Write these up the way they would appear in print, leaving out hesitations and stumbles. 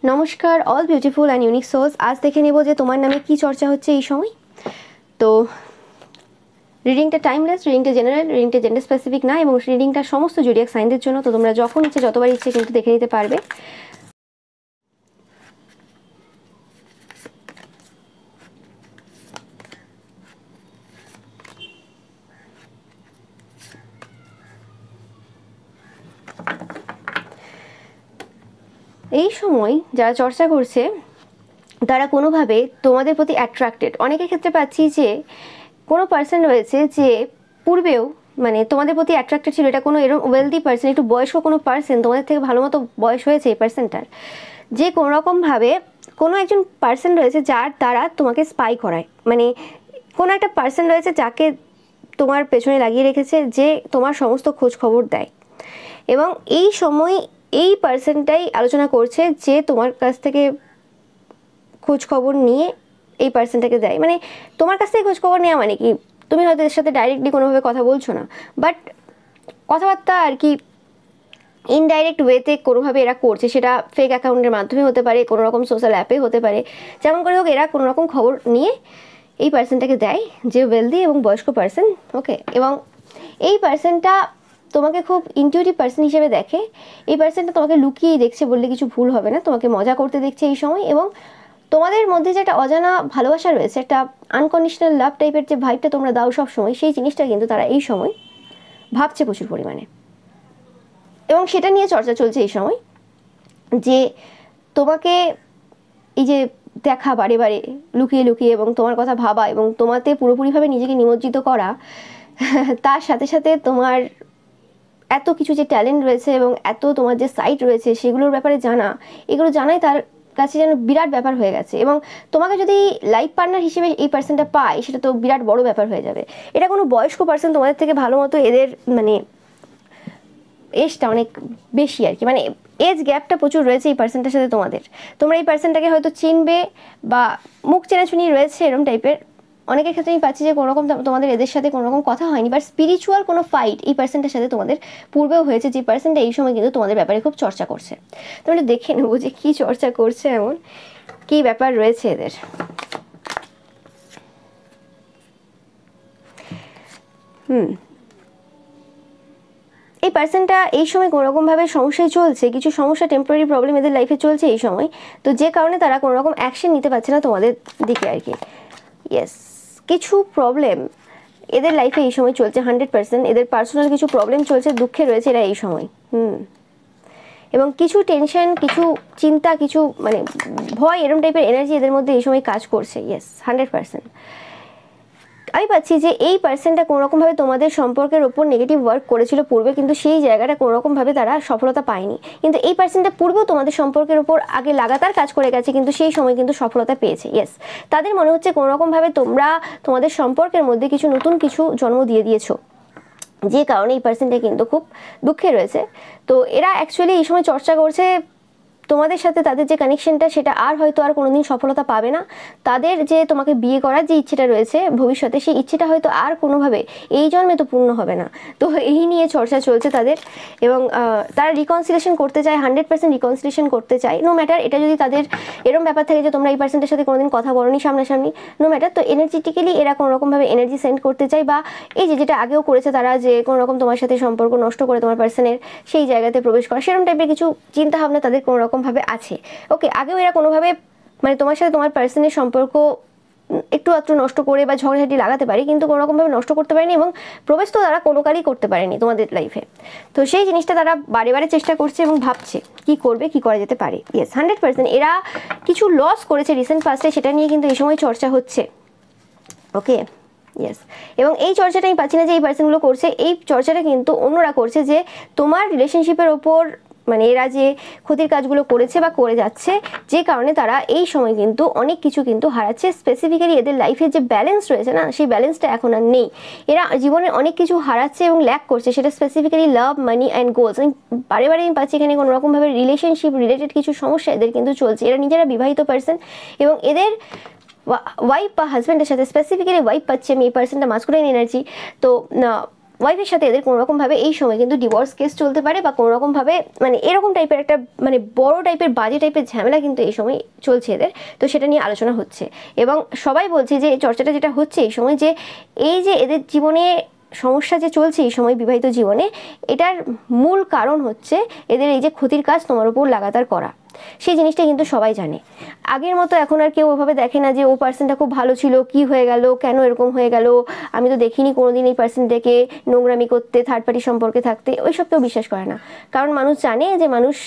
নমস্কার all beautiful and unique souls. আজ দেখে নেব যে তোমার নামে কি চর্চা হচ্ছে এই সময়। তো রিডিংটা টাইমলেস, রিডিংটা জেনারেল, রিডিংটা জেন্ডার স্পেসিফিক না, এবং রিডিংটা সমস্ত জোডিয়াক সাইনদের জন্য। তো তোমরা যখন ইচ্ছে যতবার ইচ্ছে কিন্তু দেখে নিতে পারবে। এই সময় যারা চর্চা করছে তারা কোনোভাবে তোমাদের প্রতি অ্যাট্রাক্টেড। অনেকের ক্ষেত্রে পাচ্ছি যে কোনো পার্সন রয়েছে যে পূর্বেও মানে তোমাদের প্রতি অ্যাট্রাক্টেড ছিল। এটা কোনো এরকম ওয়েলদি পার্সন, একটু বয়স্ক কোনো পার্সন, তোমাদের থেকে ভালো মতো বয়স হয়েছে এই পার্সনটার, যে কোনোরকমভাবে কোনো একজন পার্সন রয়েছে যার দ্বারা তোমাকে স্পাই করায়। মানে কোনো একটা পার্সন রয়েছে যাকে তোমার পেছনে লাগিয়ে রেখেছে, যে তোমার সমস্ত খোঁজ খবর দেয়, এবং এই সময় এই পার্সনটাই আলোচনা করছে যে তোমার কাছ থেকে খোঁজ খবর নিয়ে এই পার্সনটাকে দেয়। মানে তোমার কাছ থেকে খোঁজ খবর নেওয়া মানে কি, তুমি হয়তো এর সাথে ডাইরেক্টলি কোনোভাবে কথা বলছো না, বাট কথাবার্তা আর কি ইনডাইরেক্ট ওয়েতে কোনোভাবে এরা করছে। সেটা ফেক অ্যাকাউন্টের মাধ্যমে হতে পারে, কোনো রকম সোশ্যাল অ্যাপে হতে পারে, যেমন করে হোক এরা কোনো রকম খবর নিয়ে এই পার্সনটাকে দেয়, যে ওয়েলদি এবং বয়স্ক পার্সন। ওকে, এবং এই পার্সনটা তোমাকে খুব ইনটিউটিভ পার্সন হিসেবে দেখে। এই পার্সনটা তোমাকে লুকিয়েই দেখছে বললে কিছু ভুল হবে না, তোমাকে মজা করতে দেখছে এই সময়। এবং তোমাদের মধ্যে যে একটা অজানা ভালোবাসা রয়েছে, একটা আনকন্ডিশনাল লাভ টাইপের যে ভাইবটা তোমরা দাও সব সময়, সেই জিনিসটা কিন্তু তারা এই সময় ভাবছে প্রচুর পরিমাণে, এবং সেটা নিয়ে চর্চা চলছে এই সময়। যে তোমাকে এই যে দেখা বারে বারে লুকিয়ে লুকিয়ে এবং তোমার কথা ভাবা এবং তোমাতে পুরোপুরিভাবে নিজেকে নিমজ্জিত করা, তার সাথে সাথে তোমার এত কিছু যে ট্যালেন্ট রয়েছে এবং এত তোমার যে সাইট রয়েছে সেগুলোর ব্যাপারে জানা, এগুলো জানাই তার কাছে যেন বিরাট ব্যাপার হয়ে গেছে। এবং তোমাকে যদি লাইফ পার্টনার হিসেবে এই পার্সনটা পায়, সেটা তো বিরাট বড় ব্যাপার হয়ে যাবে। এটা কোনো বয়স্ক পার্সন, তোমাদের থেকে ভালো মতো এদের মানে এজটা অনেক বেশি আর কি, মানে এজ গ্যাপটা প্রচুর রয়েছে এই পার্সনটার সাথে তোমাদের। তোমরা এই পার্সনটাকে হয়তো চিনবে বা মুখ চেনাচুনি রয়েছে এরকম টাইপের। অনেকের ক্ষেত্রে আমি পাচ্ছি যে কোনোরকম তোমাদের এদের সাথে কোনোরকম কথা হয়নি, বাট স্পিরিচুয়াল কোনো ফাইট এই পার্সনটার সাথে তোমাদের পূর্বেও হয়েছে, যে পার্সনটা এই সময় কিন্তু তোমাদের ব্যাপারে খুব চর্চা করছে। তোমরা দেখে নেবো যে কী চর্চা করছে, এমন কী ব্যাপার রয়েছে এদের। এই পার্সনটা এই সময় কোনোরকমভাবে সমস্যায় চলছে, কিছু সমস্যা টেম্পোরারি প্রবলেম এদের লাইফে চলছে এই সময়, তো যে কারণে তারা কোনোরকম অ্যাকশন নিতে পারছে না তোমাদের দিকে আর কি। ইয়েস, কিছু প্রবলেম এদের লাইফে এই সময় চলছে 100%। এদের পার্সোনাল কিছু প্রবলেম চলছে, দুঃখে রয়েছে এরা এই সময়। এবং কিছু টেনশন, কিছু চিন্তা, কিছু মানে ভয়, এরম টাইপের এনার্জি এদের মধ্যে এই সময় কাজ করছে। ইয়েস, 100%। আমি পাচ্ছি যে এই পার্সনটা কোনোরকমভাবে তোমাদের সম্পর্কের ওপর নেগেটিভ ওয়ার্ক করেছিল পূর্বে, কিন্তু সেই জায়গাটা কোনোরকমভাবে তারা সফলতা পায়নি। কিন্তু এই পার্সনটা পূর্বেও তোমাদের সম্পর্কের ওপর আগে লাগাতার কাজ করে গেছে, কিন্তু সেই সময় কিন্তু সফলতা পেয়েছে। ইয়েস, তাদের মনে হচ্ছে কোনোরকমভাবে তোমরা তোমাদের সম্পর্কের মধ্যে কিছু নতুন কিছু জন্ম দিয়ে দিয়েছো, যে কারণে এই পার্সনটা কিন্তু খুব দুঃখে রয়েছে। তো এরা অ্যাকচুয়ালি এই সময় চর্চা করছে তোমাদের সাথে তাদের যে কানেকশনটা, সেটা আর হয়তো আর কোনোদিন সফলতা পাবে না। তাদের যে তোমাকে বিয়ে করার যে ইচ্ছেটা রয়েছে ভবিষ্যতে, সেই ইচ্ছেটা হয়তো আর কোনোভাবে এই জন্মে তো পূর্ণ হবে না। তো এই নিয়ে চর্চা চলছে তাদের, এবং তারা রিকনসিলেশন করতে চায়, 100% রিকনসিলেশন করতে চায়। নো ম্যাটার এটা যদি তাদের এরকম ব্যাপার থাকে যে তোমরা এই পার্সনটার সাথে কোনোদিন কথা বলোনি সামনাসামনি, নো ম্যাটার, তো এনার্জেটিক্যালি এরা কোনোরকমভাবে এনার্জি সেন্ড করতে চায়, বা এই যে যেটা আগেও করেছে তারা, যে কোনোরকম তোমার সাথে সম্পর্ক নষ্ট করে তোমার পার্সনের সেই জায়গাতে প্রবেশ করা, সেরকম টাইপের কিছু চিন্তাভাবনা তাদের কোনোরকম ভাবে আছে। ওকে, আগেও এরা কোনোভাবে মানে তোমার সাথে তোমার পার্সনের সম্পর্ক একটু আধটু নষ্ট করে বা ঝগড়াঝাটি লাগাতে পারে, কিন্তু কোনোরকমভাবে নষ্ট করতে পারেনি, এবং প্রবেশ তো তারা কোনো কালই করতে পারেনি তোমাদের লাইফে। তো সেই জিনিসটা তারা বারে বারে চেষ্টা করছে এবং ভাবছে কি করবে, কি করা যেতে পারে। ইয়েস, 100% এরা কিছু লস করেছে রিসেন্ট পাস্টে, সেটা নিয়ে কিন্তু এই সময় চর্চা হচ্ছে। ওকে, ইয়েস, এবং এই চর্চাটা আমি পাচ্ছি না যে এই পার্সনগুলো করছে, এই চর্চাটা কিন্তু অন্যরা করছে, যে তোমার রিলেশনশিপের ওপর মানে এরা যে ক্ষতির কাজগুলো করেছে বা করে যাচ্ছে, যে কারণে তারা এই সময় কিন্তু অনেক কিছু কিন্তু হারাচ্ছে। স্পেসিফিক্যালি এদের লাইফে যে ব্যালেন্স রয়েছে না, সেই ব্যালেন্সটা এখন আর নেই। এরা জীবনে অনেক কিছু হারাচ্ছে এবং ল্যাক করছে, সেটা specifically love, money and goals. আমি বারে বারে আমি পাচ্ছি এখানে কোনোরকমভাবে রিলেশনশিপ রিলেটেড কিছু সমস্যা এদের কিন্তু চলছে। এরা নিজেরা বিবাহিত পার্সন, এবং এদের ওয়াইফ বা হাজব্যান্ডের সাথে, স্পেসিফিক্যালি ওয়াইফ পাচ্ছে আমি এই পার্সনটা মাস্কুলাইন এনার্জি। তো ওয়াইফের সাথে এদের কোনোরকমভাবে এই সময় কিন্তু ডিভোর্স কেস চলতে পারে, বা কোনোরকমভাবে মানে এরকম টাইপের একটা মানে বড় টাইপের বাজে টাইপের ঝামেলা কিন্তু এই সময় চলছে এদের। তো সেটা নিয়ে আলোচনা হচ্ছে, এবং সবাই বলছে যে চর্চাটা যেটা হচ্ছে এই সময়, যে এই যে এদের জীবনে সমস্যা যে চলছে এই সময় বিবাহিত জীবনে, এটার মূল কারণ হচ্ছে এদের এই যে ক্ষতির কাজ তোমার উপর লাগাতার করা। সেই জিনিসটা কিন্তু সবাই জানে। আগের মতো এখন আর কেউ ওভাবে দেখে না যে ও পার্সনটা খুব ভালো ছিল, কি হয়ে গেল, কেন এরকম হয়ে গেল, আমি তো দেখিনি কোনোদিন এই পার্সনটাকে নোংরামি করতে, থার্ড পার্টি সম্পর্কে থাকতে, ওইসব কেউ বিশ্বাস করে না। কারণ মানুষ জানে যে মানুষ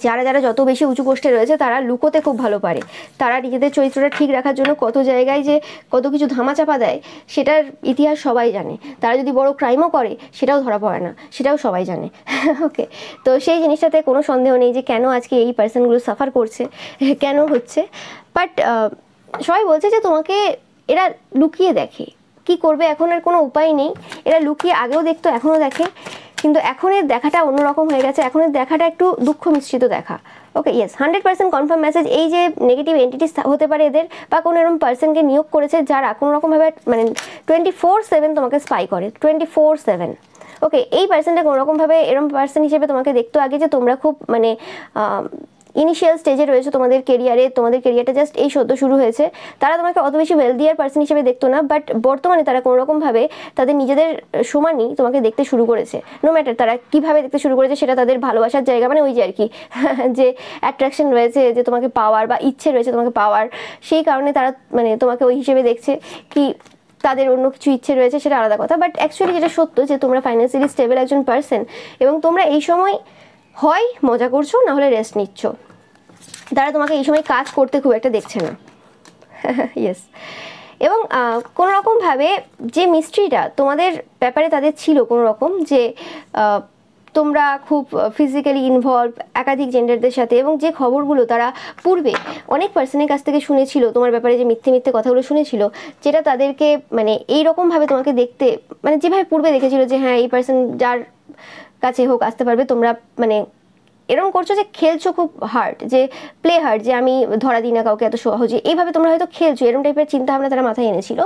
যারা যারা যত বেশি উঁচু পোস্টে রয়েছে তারা লুকোতে খুব ভালো পারে, তারা নিজেদের চরিত্রটা ঠিক রাখার জন্য কত জায়গায় যে কত কিছু ধামাচাপা দেয় সেটার ইতিহাস সবাই জানে। তারা যদি বড় ক্রাইমও করে সেটাও ধরা পড়ে না, সেটাও সবাই জানে। ওকে, তো সেই জিনিসটাতে কোনো সন্দেহ নেই যে কেন আজকে এই পার্সনগুলো সাফার করছে, কেন হচ্ছে। বাট সবাই বলছে যে তোমাকে এরা লুকিয়ে দেখে, কি করবে, এখন আর কোনো উপায় নেই। এরা লুকিয়ে আগেও দেখতো, এখনও দেখে, কিন্তু এখনের দেখাটা অন্যরকম হয়ে গেছে। এখনের দেখাটা একটু দুঃখ মিশ্রিত দেখা। ওকে, ইয়েস, 100% কনফার্ম মেসেজ। এই যে নেগেটিভ এন্টিটিস হতে পারে এদের, বা কোনো এরকম পার্সনকে নিয়োগ করেছে যারা কোনোরকমভাবে মানে 24/7 তোমাকে স্পাই করে, 24/7। ওকে, এই পার্সনটা কোনোরকমভাবে এরকম পার্সন হিসেবে তোমাকে দেখতো আগে, যে তোমরা খুব মানে ইনিশিয়াল স্টেজে রয়েছে তোমাদের কেরিয়ারে, তোমাদের কেরিয়ারটা জাস্ট এই সদ্য শুরু হয়েছে। তারা তোমাকে অত বেশি ওয়েলদিয়ার পার্সন হিসেবে দেখতো না, বাট বর্তমানে তারা কোনোরকমভাবে তাদের নিজেদের সমানই তোমাকে দেখতে শুরু করেছে। নো ম্যাটার তারা কীভাবে দেখতে শুরু করেছে, সেটা তাদের ভালোবাসার জায়গা, মানে ওই যে আর কি যে অ্যাট্রাকশন রয়েছে, যে তোমাকে পাওয়ার বা ইচ্ছে রয়েছে তোমাকে পাওয়ার, সেই কারণে তারা মানে তোমাকে ওই হিসেবে দেখছে। কি তাদের অন্য কিছু ইচ্ছে রয়েছে সেটা আলাদা কথা, বাট অ্যাকচুয়ালি যেটা সত্য যে তোমরা ফাইন্যান্সিয়ালি স্টেবল একজন পার্সন, এবং তোমরা এই সময় হয় মজা করছো, না হলে রেস্ট নিচ্ছ। তারা তোমাকে এই সময় কাজ করতে খুব একটা দেখছে না। ইয়েস, এবং কোনোরকমভাবে যে মিস্ট্রিটা তোমাদের ব্যাপারে তাদের ছিল কোনোরকম, যে তোমরা খুব ফিজিক্যালি ইনভলভ একাধিক জেন্ডারদের সাথে, এবং যে খবরগুলো তারা পূর্বে অনেক পার্সনের কাছ থেকে শুনেছিল তোমার ব্যাপারে, যে মিথ্যে মিথ্যে কথাগুলো শুনেছিল, যেটা তাদেরকে মানে এইরকমভাবে তোমাকে দেখতে, মানে যেভাবে পূর্বে দেখেছিল যে হ্যাঁ এই পার্সন যার কাছে হোক আসতে পারবে, তোমরা মানে এরকম করছো যে খেলছো খুব হার্ড, যে প্লে হার্ড, যে আমি ধরা দিই না কাউকে এত সহজে, এইভাবে তোমরা হয়তো খেলছো, এরকম টাইপের চিন্তা ভাবনা তারা মাথায় এনেছিল।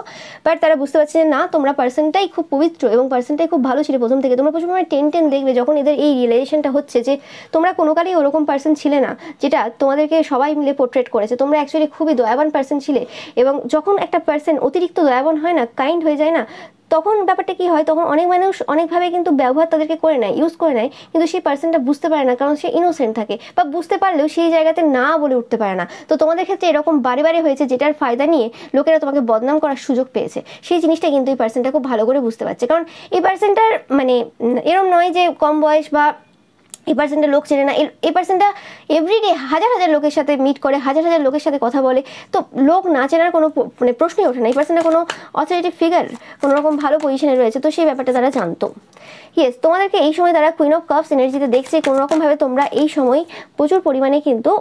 বাট তারা বুঝতে পারছে যে না, তোমরা পার্সনটাই খুব পবিত্র এবং পার্সনটাই খুব ভালো ছিল প্রথম থেকে। তোমরা প্রচুর পরিমাণে টেন দেখবে যখন এদের এই রিলেশনটা হচ্ছে, যে তোমরা কোনো কালেই ওরকম পার্সন ছিলে না যেটা তোমাদেরকে সবাই মিলে পোর্ট্রেট করেছে। তোমরা অ্যাকচুয়ালি খুবই দয়াবান পার্সন ছিলে, এবং যখন একটা পার্সন অতিরিক্ত দয়াবান হয় না, কাইন্ড হয়ে যায় না, তখন ব্যাপারটা কি হয়, তখন অনেক মানুষ অনেকভাবে কিন্তু ব্যবহার তাদেরকে করে নেয়, ইউজ করে নেয়, কিন্তু সেই পার্সনটা বুঝতে পারে না, কারণ সে ইনোসেন্ট থাকে, বা বুঝতে পারলেও সেই জায়গাতে না বলে উঠতে পারে না। তো তোমাদের ক্ষেত্রে এরকম বারে বারে হয়েছে, যেটার ফায়দা নিয়ে লোকেরা তোমাকে বদনাম করার সুযোগ পেয়েছে। সেই জিনিসটা কিন্তু এই পার্সনটা খুব ভালো করে বুঝতে পারছে, কারণ এই পার্সনটার মানে এরকম নয় যে কম বয়স বা এই পার্সনটা লোক চেনে না। এই পার্সনটা এভরিডে হাজার হাজার লোকের সাথে মিট করে, হাজার হাজার লোকের সাথে কথা বলে, তো লোক না চেনার কোনো মানে প্রশ্নই ওঠে না। এই পার্সনটা কোনো অথরিটি ফিগার, কোনো রকম ভালো পজিশনে রয়েছে, তো সেই ব্যাপারটা তারা জানতো। ইয়েস, তোমাদেরকে এই সময় তারা কুইন অফ কাপস এনার্জিতে দেখছে। কোনোরকমভাবে তোমরা এই সময় প্রচুর পরিমাণে কিন্তু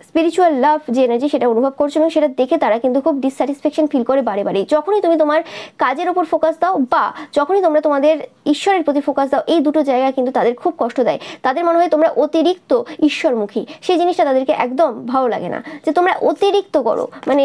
স্পিরিচুয়াল লাভ যে এনার্জি সেটা অনুভব করছো, এবং সেটা দেখে তারা কিন্তু খুব ডিসস্যাটিসফ্যাকশন ফিল করে বারে বারে। যখনই তুমি তোমার কাজের ওপর ফোকাস দাও, বা যখনই তোমরা তোমাদের ঈশ্বরের প্রতি ফোকাস দাও, এই দুটো জায়গা কিন্তু তাদের খুব কষ্ট দেয়। তাদের মনে হয় তোমরা অতিরিক্ত ঈশ্বরমুখী, সেই জিনিসটা তাদেরকে একদম ভালো লাগে না, যে তোমরা অতিরিক্ত করো। মানে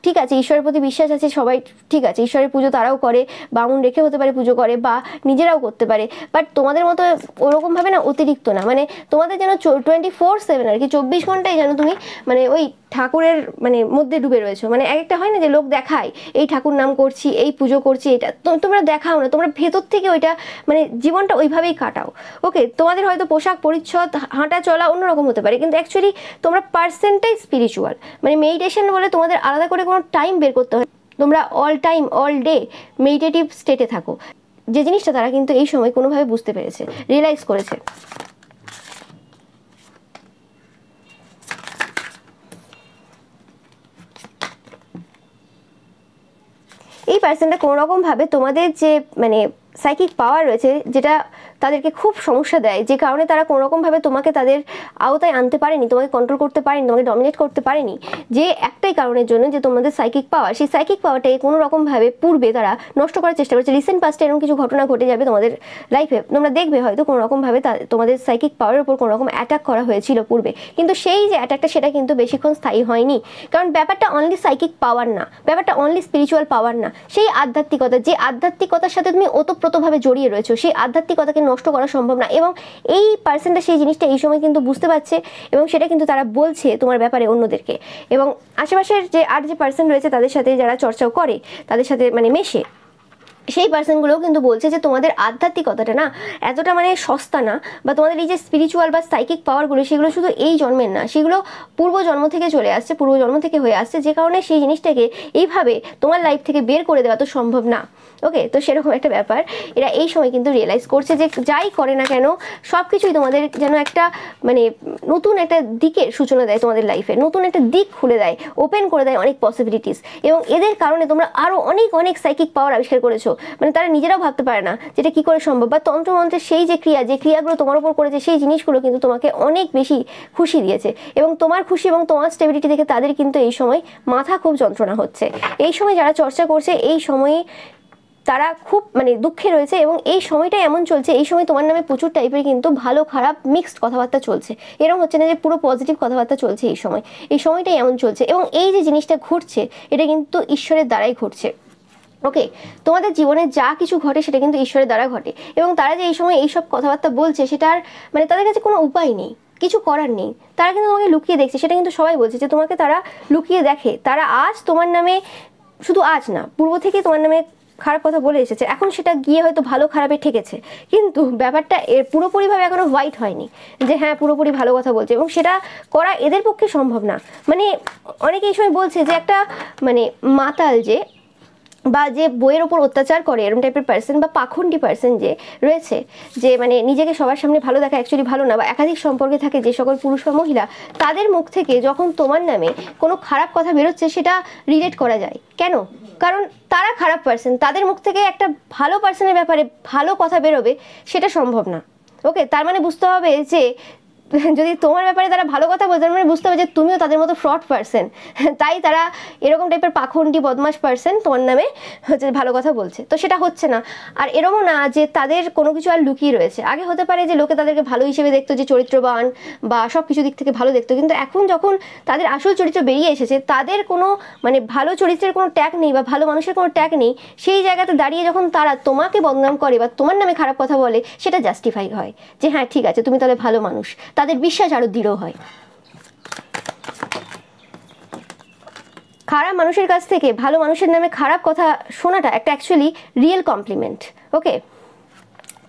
ঠিক আছে, ঈশ্বরের প্রতি বিশ্বাস আছে সবাই, ঠিক আছে, ঈশ্বরের পুজো তারাও করে, বামুন রেখে হতে পারে পুজো করে, বা নিজেরাও করতে পারে, বাট তোমাদের মতো ওরকমভাবে না, অতিরিক্ত না। মানে তোমাদের যেন 24/7 আর কি, 24 ঘন্টায় যেন তুমি মানে ওই ঠাকুরের মানে মধ্যে ডুবে রয়েছো। মানে এক একটা হয় না যে লোক দেখায় এই ঠাকুর নাম করছি, এই পুজো করছি, এটা তোমরা দেখাও না, তোমরা ভেতর থেকে ওইটা মানে জীবনটা ওইভাবেই কাটাও। ওকে, তোমাদের হয়তো পোশাক পরিচ্ছদ, হাঁটা চলা অন্যরকম হতে পারে, কিন্তু অ্যাকচুয়ালি তোমরা পার্সেন্টটাই স্পিরিচুয়াল। মানে মেডিটেশন বলে তোমাদের আলাদা করে কোনো টাইম বের করতে হয়, তোমরা all time all day meditative স্টেটে থাকো, যে জিনিসটা তারা কিন্তু এই সময় কোনোভাবে বুঝতে পেরেছে, রিয়েলাইজ করেছে। এই পার্সনটা কোনোরকমভাবে তোমাদের যে মানে সাইকিক পাওয়ার রয়েছে, যেটা তাদেরকে খুব সমস্যা দেয়, যে কারণে তারা কোনোরকমভাবে তোমাকে তাদের আওতায় আনতে পারেনি, তোমাকে কন্ট্রোল করতে পারেনি, তোমাকে ডমিনেট করতে পারেনি, যে একটাই কারণের জন্য যে তোমাদের সাইকিক পাওয়ার, সেই সাইকিক পাওয়ারটাকে কোনো রকমভাবে পূর্বে তারা নষ্ট করার চেষ্টা করেছে। রিসেন্ট পাস্টে এরকম কিছু ঘটনা ঘটে যাবে তোমাদের লাইফে, তোমরা দেখবে হয়তো কোনো রকমভাবে তোমাদের সাইকিক পাওয়ারের উপর কোনো রকম অ্যাটাক করা হয়েছিল পূর্বে, কিন্তু সেই যে অ্যাটাকটা সেটা কিন্তু বেশিক্ষণ স্থায়ী হয়নি। কারণ ব্যাপারটা অনলি সাইকিক পাওয়ার না, ব্যাপারটা অনলি স্পিরিচুয়াল পাওয়ার না, সেই আধ্যাত্মিকতা, যে আধ্যাত্মিকতার সাথে তুমি ওতপ্রোতভাবে জড়িয়ে রয়েছো, সেই আধ্যাত্মিকতাকে নষ্ট করা সম্ভব না। এবং এই পার্সনটা সেই জিনিসটা এই সময় কিন্তু বুঝতে পারছে, এবং সেটা কিন্তু তারা বলছে তোমার ব্যাপারে অন্যদেরকে। এবং আশেপাশের যে আর যে পার্সন রয়েছে তাদের সাথে যারা চর্চাও করে, তাদের সাথে মানে মেশে, সেই পার্সনগুলোও কিন্তু বলছে যে তোমাদের আধ্যাত্মিকতাটা না এতটা মানে সস্তা না, বা তোমাদের এই যে স্পিরিচুয়াল বা সাইকিক পাওয়ারগুলো সেগুলো শুধু এই জন্মের না, সেগুলো পূর্বজন্ম থেকে চলে আসছে, পূর্বজন্ম থেকে হয়ে আসছে, যে কারণে সেই জিনিসটাকে এইভাবে তোমার লাইফ থেকে বের করে দেওয়া তো সম্ভব না। ওকে, তো সেরকম একটা ব্যাপার এরা এই সময় কিন্তু রিয়েলাইজ করছে যে যাই করে না কেন সব কিছুই তোমাদের যেন একটা মানে নতুন একটা দিকের সূচনা দেয়, তোমাদের লাইফে নতুন একটা দিক খুলে দেয়, ওপেন করে দেয় অনেক পসিবিলিটিস। এবং এদের কারণে তোমরা আরও অনেক অনেক সাইকিক পাওয়ার আবিষ্কার করেছো, মানে তারা নিজেরাও ভাবতে পারে না যেটা কী করে সম্ভব। বা তন্ত্রমন্ত্রের সেই যে ক্রিয়াগুলো তোমার উপর করেছে, সেই জিনিসগুলো কিন্তু তোমাকে অনেক বেশি খুশি দিয়েছে, এবং তোমার খুশি এবং তোমার স্টেবিলিটি দেখে তাদের কিন্তু এই সময় মাথা খুব যন্ত্রণা হচ্ছে। এই সময় যারা চর্চা করছে এই সময়ে তারা খুব মানে দুঃখে রয়েছে, এবং এই সময়টাই এমন চলছে, এই সময় তোমার নামে প্রচুর টাইপের কিন্তু ভালো খারাপ মিক্সড কথাবার্তা চলছে। এরকম হচ্ছে না যে পুরো পজিটিভ কথাবার্তা চলছে, এই সময়টাই এমন চলছে। এবং এই যে জিনিসটা ঘটছে এটা কিন্তু ঈশ্বরের দ্বারাই ঘটছে। ওকে, তোমাদের জীবনে যা কিছু ঘটে সেটা কিন্তু ঈশ্বরের দ্বারা ঘটে, এবং তারা যে এই সময় এইসব কথাবার্তা বলছে সেটার মানে তাদের কাছে কোনো উপায় নেই, কিছু করার নেই, তারা কিন্তু তোমাকে লুকিয়ে দেখছে। সেটা কিন্তু সবাই বলছে যে তোমাকে তারা লুকিয়ে দেখে, তারা আজ তোমার নামে, শুধু আজ না, পূর্ব থেকে তোমার নামে খারাপ কথা বলে এসেছে, এখন সেটা গিয়ে হয়তো ভালো খারাপে ঠেকেছে, কিন্তু ব্যাপারটা এর পুরোপুরিভাবে এখনো হোয়াইট হয়নি যে হ্যাঁ পুরোপুরি ভালো কথা বলছে, এবং সেটা করা এদের পক্ষে সম্ভব না। মানে অনেকে এই সময় বলছে যে একটা মানে মাতাল যে বা যে বইয়ের ওপর অত্যাচার করে এরকম টাইপের পার্সন বা পাখণ্ডী পার্সন যে রয়েছে, যে মানে নিজেকে সবার সামনে ভালো দেখা অ্যাকচুয়ালি ভালো না, বা একাধিক সম্পর্কে থাকে যে সকল পুরুষ বা মহিলা, তাদের মুখ থেকে যখন তোমার নামে কোনো খারাপ কথা বেরোচ্ছে সেটা রিলেট করা যায়। কেন? কারণ তারা খারাপ পার্সন, তাদের মুখ থেকে একটা ভালো পার্সনের ব্যাপারে ভালো কথা বেরোবে সেটা সম্ভব না। ওকে, তার মানে বুঝতে হবে যে যদি তোমার ব্যাপারে তারা ভালো কথা বলতে, তার মানে বুঝতে হবে যে তুমিও তাদের মতো ফ্রড পার্সন, তাই তারা এরকম টাইপের পাখণ্ডী বদমাশ পার্সন তোমার নামে হচ্ছে ভালো কথা বলছে। তো সেটা হচ্ছে না। আর এরকমও না যে তাদের কোনো কিছু আর লুকিয়ে রয়েছে। আগে হতে পারে যে লোকে তাদেরকে ভালো হিসেবে দেখতো, যে চরিত্রবান বা সব কিছু দিক থেকে ভালো দেখতো, কিন্তু এখন যখন তাদের আসল চরিত্র বেরিয়ে এসেছে, তাদের কোনো মানে ভালো চরিত্রের কোনো ট্যাগ নেই বা ভালো মানুষের কোনো ট্যাগ নেই, সেই জায়গাতে দাঁড়িয়ে যখন তারা তোমাকে বদনাম করে বা তোমার নামে খারাপ কথা বলে, সেটা জাস্টিফাই হয় যে হ্যাঁ ঠিক আছে তুমি তাহলে ভালো মানুষ, তাদের বিশ্বাস আরো দৃঢ় হয়। খারাপ মানুষের কাছ থেকে ভালো মানুষের নামে খারাপ কথা শোনাটা একটা অ্যাকচুয়ালি রিয়েল কমপ্লিমেন্ট। ওকে,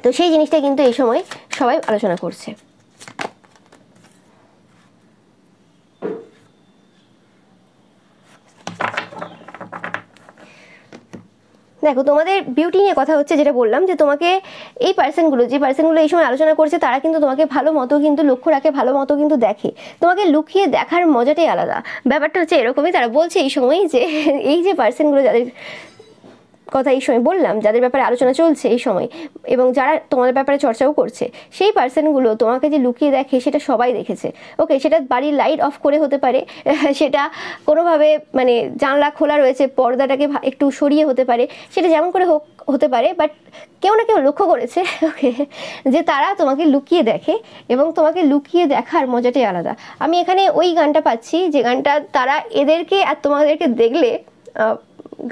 তো সেই জিনিসটা কিন্তু এই সময় সবাই আলোচনা করছে। দেখো, তোমাদের বিউটি নিয়ে কথা হচ্ছে, যেটা বললাম যে তোমাকে এই পার্সনগুলো, যে পার্সনগুলো এই সময় আলোচনা করছে, তারা কিন্তু তোমাকে ভালো মতো কিন্তু লক্ষ্য রাখে, ভালো মতো কিন্তু দেখে, তোমাকে লুকিয়ে দেখার মজাটাই আলাদা। ব্যাপারটা হচ্ছে এরকমই। তারা বলছে এই সময় যে এই যে পার্সনগুলো যাদের কথা এই সময় বললাম, যাদের ব্যাপারে আলোচনা চলছে এই সময়, এবং যারা তোমাদের ব্যাপারে চর্চাও করছে, সেই পার্সনগুলো তোমাকে যে লুকিয়ে দেখে সেটা সবাই দেখেছে। ওকে, সেটা বাড়ির লাইট অফ করে হতে পারে, সেটা কোনোভাবে মানে জানলা খোলা রয়েছে, পর্দাটাকে একটু সরিয়ে হতে পারে, সেটা যেমন করে হোক হতে পারে, বাট কেউ না কেউ লক্ষ্য করেছে ওকে যে তারা তোমাকে লুকিয়ে দেখে, এবং তোমাকে লুকিয়ে দেখার মজাটাই আলাদা। আমি এখানে ওই গানটা পাচ্ছি যে গানটা তারা এদেরকে আর তোমাদেরকে দেখলে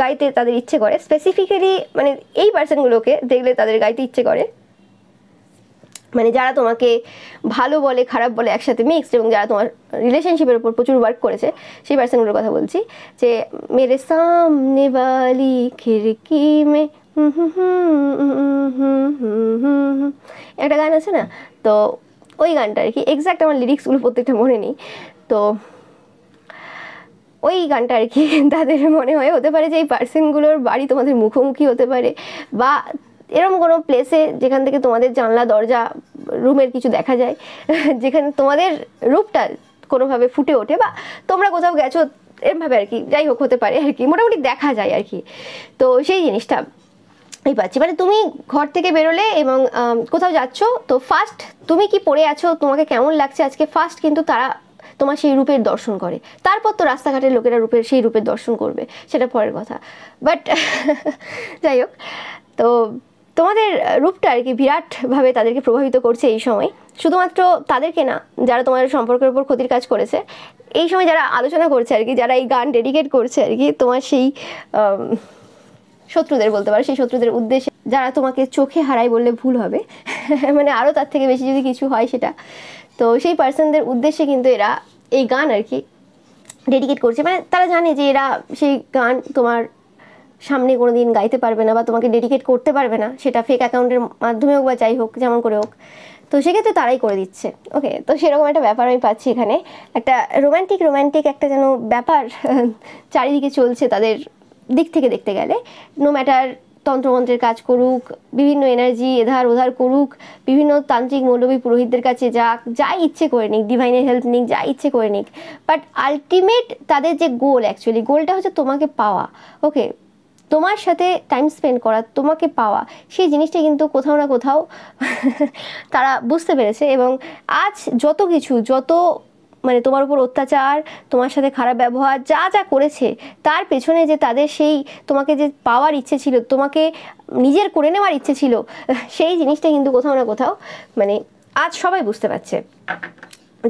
গাইতে তাদের ইচ্ছে করে, স্পেসিফিক্যালি মানে এই পার্সনগুলোকে দেখলে তাদের গাইতে ইচ্ছে করে, মানে যারা তোমাকে ভালো বলে খারাপ বলে একসাথে মিক্সড, এবং যারা তোমার রিলেশনশিপের উপর প্রচুর ওয়ার্ক করেছে, সেই পার্সনগুলোর কথা বলছি। যে মেরে সামনে वाली खिड़की में একটা গান আছে না, তো ওই গানটা আর কি, এক্স্যাক্ট আমার লিরিক্সগুলো প্রত্যেকটা মনে নেই, তো ওই গানটা আর কি তাদের মনে হয় হতে পারে যে এই পার্সনগুলোর বাড়ি তোমাদের মুখোমুখি হতে পারে, বা এরকম কোনো প্লেসে যেখান থেকে তোমাদের জানলা দরজা রুমের কিছু দেখা যায়, যেখানে তোমাদের রূপটা কোনোভাবে ফুটে ওঠে, বা তোমরা কোথাও গেছো এরমভাবে আর কি, যাই হোক হতে পারে আর কি, মোটামুটি দেখা যায় আর কি। তো সেই জিনিসটা এই পাচ্ছি, মানে তুমি ঘর থেকে বেরোলে এবং কোথাও যাচ্ছ, তো ফার্স্ট তুমি কি পরে আছো, তোমাকে কেমন লাগছে আজকে, ফার্স্ট কিন্তু তারা তোমার সেই রূপের দর্শন করে, তারপর তো রাস্তাঘাটের লোকেরা সেই রূপের দর্শন করবে, সেটা পরের কথা। বাট যাই হোক, তো তোমাদের রূপটা আর কি বিরাটভাবে তাদেরকে প্রভাবিত করছে এই সময়। শুধুমাত্র তাদেরকে না, যারা তোমার সম্পর্কের উপর ক্ষতির কাজ করেছে এই সময়, যারা আলোচনা করছে আর কি, যারা এই গান ডেডিকেট করছে আর কি তোমার সেই শত্রুদের বলতে পারো, সেই শত্রুদের উদ্দেশ্যে, যারা তোমাকে চোখে হারায় বললে ভুল হবে মানে আরও তার থেকে বেশি যদি কিছু হয় সেটা, তো সেই পার্সনদের উদ্দেশ্যে কিন্তু এরা এই গান আর কি ডেডিকেট করছে। মানে তারা জানে যে এরা সেই গান তোমার সামনে কোনো দিন গাইতে পারবে না বা তোমাকে ডেডিকেট করতে পারবে না, সেটা ফেক অ্যাকাউন্টের মাধ্যমে হোক বা যাই হোক, যেমন করে হোক, তো সেক্ষেত্রে তারাই করে দিচ্ছে। ওকে, তো সেরকম একটা ব্যাপার আমি পাচ্ছি এখানে, একটা রোম্যান্টিক একটা যেন ব্যাপার চারিদিকে চলছে তাদের দিক থেকে দেখতে গেলে। নো ম্যাটার তন্ত্রমন্ত্রের কাজ করুক, বিভিন্ন এনার্জি এধার ওধার করুক, বিভিন্ন তান্ত্রিক মৌলবী পুরোহিতদের কাছে যাক, যা ইচ্ছে করে নিক, ডিভাইনের হেল্প নিক, যা ইচ্ছে করে নিক, বাট আলটিমেট তাদের যে গোল, অ্যাকচুয়ালি গোলটা হচ্ছে তোমাকে পাওয়া। ওকে, তোমার সাথে টাইম স্পেন্ড করা, তোমাকে পাওয়া, সেই জিনিসটা কিন্তু কোথাও না কোথাও তারা বুঝতে পেরেছে। এবং আজ যত মানে তোমার উপর অত্যাচার, তোমার সাথে খারাপ ব্যবহার যা যা করেছে, তার পেছনে যে তাদের সেই তোমাকে যে পাওয়ার ইচ্ছে ছিল, তোমাকে নিজের করে নেওয়ার ইচ্ছে ছিল, সেই জিনিসটা কিন্তু কোথাও না কোথাও মানে আজ সবাই বুঝতে পারছে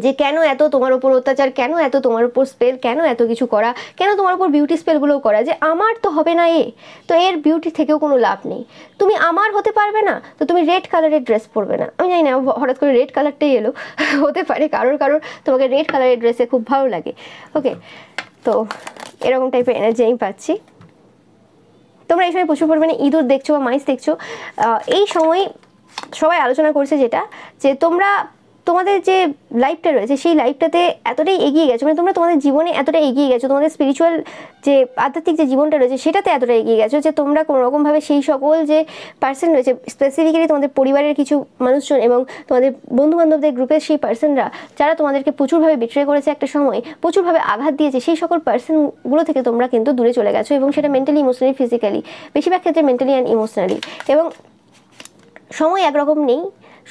যে কেন এত তোমার উপর অত্যাচার, কেন এত তোমার উপর স্পেল, কেন এত কিছু করা, কেন তোমার উপর বিউটি স্পেলগুলোও করা, যে আমার তো হবে না তো এর বিউটি থেকেও কোনো লাভ নেই, তুমি আমার হতে পারবে না, তো তুমি রেড কালারের ড্রেস পরবে না। আমি জানি না হঠাৎ করে রেড কালারটাই এলো, হতে পারে কারোর তোমাকে রেড কালারের ড্রেসে খুব ভালো লাগে। ওকে, তো এরকম টাইপের এনার্জি আমি পাচ্ছি। তোমরা এই সময় প্রচুর পরিমাণে ইঁদুর দেখছো বা মাইস দেখছো। এই সময় সবাই আলোচনা করছে যেটা, যে তোমরা তোমাদের যে লাইফটা রয়েছে সেই লাইফটাতে এতটাই এগিয়ে গেছো, মানে তোমরা তোমাদের জীবনে এতটাই এগিয়ে গেছো, তোমাদের স্পিরিচুয়াল যে আধ্যাত্মিক যে জীবনটা রয়েছে সেটাতে এতটা এগিয়ে গেছো যে তোমরা কোনোরকমভাবে সেই সকল যে পার্সন রয়েছে, স্পেসিফিক্যালি তোমাদের পরিবারের কিছু মানুষজন এবং তোমাদের বন্ধুবান্ধবদের গ্রুপের সেই পার্সনরা, যারা তোমাদেরকে প্রচুরভাবে বিট্রে করেছে, একটা সময় প্রচুরভাবে আঘাত দিয়েছে, সেই সকল পার্সনগুলো থেকে তোমরা কিন্তু দূরে চলে গেছো, এবং সেটা মেন্টালি, ইমোশনালি, ফিজিক্যালি, বেশিরভাগ ক্ষেত্রে মেন্টালি অ্যান্ড ইমোশনালি। এবং সময় একরকম নেই,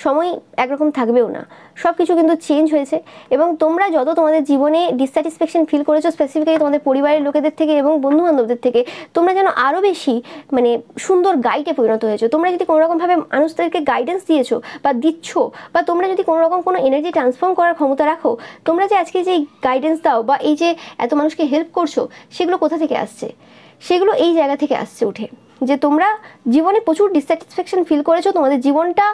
সময় একরকম থাকবেও না, সব কিছু কিন্তু চেঞ্জ হয়েছে। এবং তোমরা যত তোমাদের জীবনে ডিসস্যাটিসফ্যাকশন ফিল করেছো, স্পেসিফিক্যালি তোমাদের পরিবারের লোকেদের থেকে এবং বন্ধুবান্ধবদের থেকে, তোমরা যেন আরও বেশি মানে সুন্দর গাইডে পরিণত হয়েছো। তোমরা যদি কোনোরকমভাবে মানুষদেরকে গাইডেন্স দিয়েছো বা দিচ্ছ, বা তোমরা যদি কোনোরকম কোনো এনার্জি ট্রান্সফর্ম করার ক্ষমতা রাখো, তোমরা যে আজকে যে গাইডেন্স দাও বা এই যে এত মানুষকে হেল্প করছো, সেগুলো কোথা থেকে আসছে? সেগুলো এই জায়গা থেকে আসছে উঠে, যে তোমরা জীবনে প্রচুর ডিসস্যাটিসফ্যাকশন ফিল করেছো, তোমাদের জীবনটা